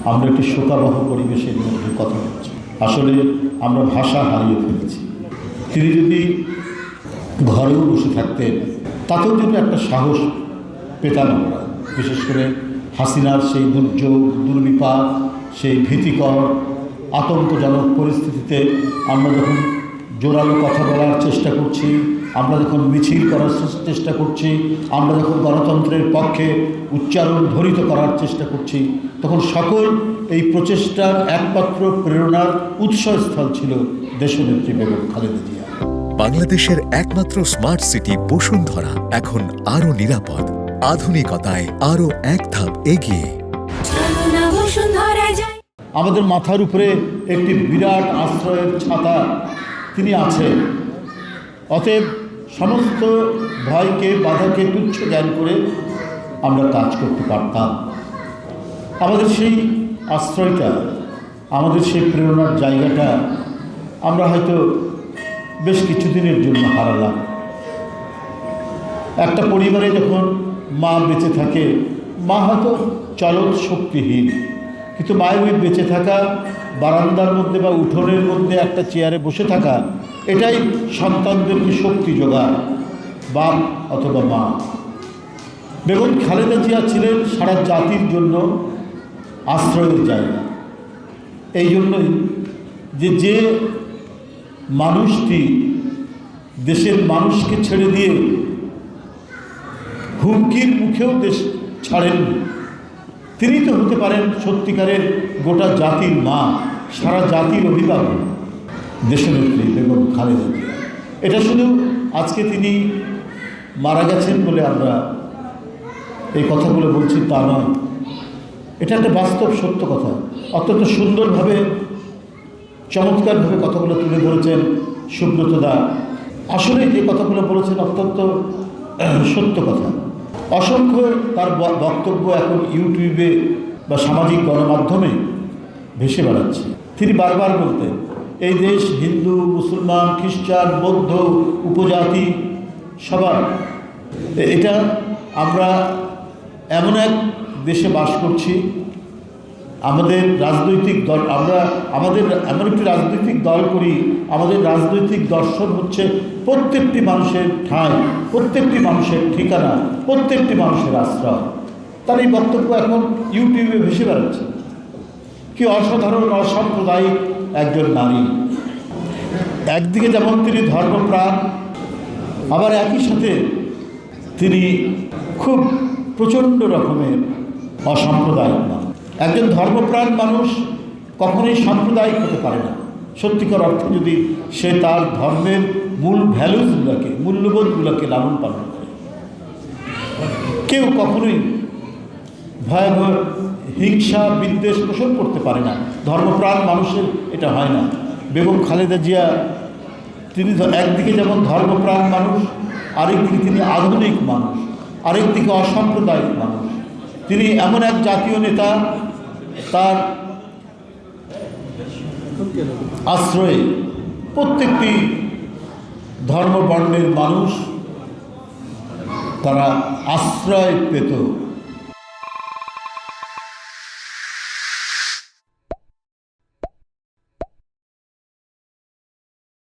আমরা একটি শোকাবহ পরিবেশের মধ্যে কথা বলছি। আসলে আমরা ভাষা হারিয়ে ফেলেছি। তিনি যদি ঘরেও বসে থাকতেন তাতেও যদি একটা সাহস পেতাম আমরা, বিশেষ করে হাসিনার সেই দুর্যোগ, দুর্বিপাক, সেই ভীতিকর আতঙ্কজনক পরিস্থিতিতে আমরা যখন জোরালো কথা বলার চেষ্টা করছি, আমরা যখন মিছিল করার চেষ্টা করছি, আমরা যখন গণতন্ত্রের পক্ষে উচ্চারণ ধ্বনিত করার চেষ্টা করছি, তখন সকল এই প্রচেষ্টার একমাত্র প্রেরণার উৎসস্থল ছিল দেশনেত্রী বেগম খালেদা জিয়া। বাংলাদেশের একমাত্র স্মার্ট সিটি বসুন্ধরা এখন আরো নিরাপদ, আধুনিকতায় আরো এক ধাপ এগিয়ে। আমাদের মাথার উপরে একটি বিরাট আশ্রয়ের ছাতা তিনি আছেন। অতএব সমস্ত ভয়কে, বাধাকে তুচ্ছ জ্ঞান করে আমরা কাজ করতে পারতাম। আমাদের সেই আশ্রয়টা, আমাদের সেই প্রেরণার জায়গাটা আমরা হয়তো বেশ কিছুদিনের জন্য হারালাম। একটা পরিবারে যখন মা বেঁচে থাকে, মা হয়তো চলৎ শক্তিহীন, কিন্তু মায়ের ওই বেঁচে থাকা, বারান্দার মধ্যে বা উঠোনের মধ্যে একটা চেয়ারে বসে থাকা, এটাই সন্তানদেরকে শক্তি যোগায়, বাপ অথবা মা। বেগম খালেদা জিয়া ছিলেন সারা জাতির জন্য আশ্রয়ের জায়গা। এই জন্যই যে মানুষটি দেশের মানুষকে ছেড়ে দিয়ে হুমকির মুখেও দেশ ছাড়েননি, তিনি তো হতে পারেন সত্যিকারের গোটা জাতির মা, সারা জাতির অভিভাবক, দেশনেত্রী বেগম খালেদা জিয়া। এটা শুধু আজকে তিনি মারা গেছেন বলে আমরা এই কথাগুলো বলছি তা নয়, এটা একটা বাস্তব সত্য কথা। অত্যন্ত সুন্দরভাবে, চমৎকারভাবে কথাগুলো তুলে ধরেছেন সুব্রত দা। আসলে এই কথাগুলো বলেছেন অত্যন্ত সত্য কথা। অসংখ্য তার বক্তব্য এখন ইউটিউবে বা সামাজিক গণমাধ্যমে ভেসে বেড়াচ্ছে। তিনি বারবার বলতেন, এই দেশ হিন্দু, মুসলমান, খ্রিস্টান, বৌদ্ধ, উপজাতি সবার, এটা আমরা এমন এক দেশে বাস করছি, আমাদের রাজনৈতিক দল, আমরা আমাদের এমন একটি রাজনৈতিক দল করি, আমাদের রাজনৈতিক দর্শন হচ্ছে প্রত্যেকটি মানুষের ঠাঁই, প্রত্যেকটি মানুষের ঠিকানা, প্রত্যেকটি মানুষের আশ্রয়। তার এই বক্তব্য এখন ইউটিউবে ভেসে বেড়াচ্ছে। কি অসাধারণ, অসাম্প্রদায়িক একজন নারী। একদিকে যেমন তিনি ধর্মপ্রাণ, আবার একই সাথে তিনি খুব প্রচণ্ড রকমের অসাম্প্রদায়িক মানুষ। একজন ধর্মপ্রাণ মানুষ কখনোই সাম্প্রদায়িক হতে পারে না। সত্যিকার অর্থে যদি সে তার ধর্মের মূল ভ্যালুজগুলোকে, মূল্যবোধগুলোকে লালন পালন করে, কেউ কখনোই ভয়াবহ হিংসা, বিদ্বেষ পোষণ করতে পারে না। ধর্মপ্রাণ মানুষের এটা হয় না। বেগম খালেদা জিয়া তিনি একদিকে যেমন ধর্মপ্রাণ মানুষ, আরেকদিকে তিনি আধুনিক মানুষ, আরেকদিকে অসাম্প্রদায়িক মানুষ। তিনি এমন এক জাতীয় নেতা, তার আশ্রয়ে প্রত্যেকটি ধর্ম বর্ণের মানুষ তারা আশ্রয় পেত।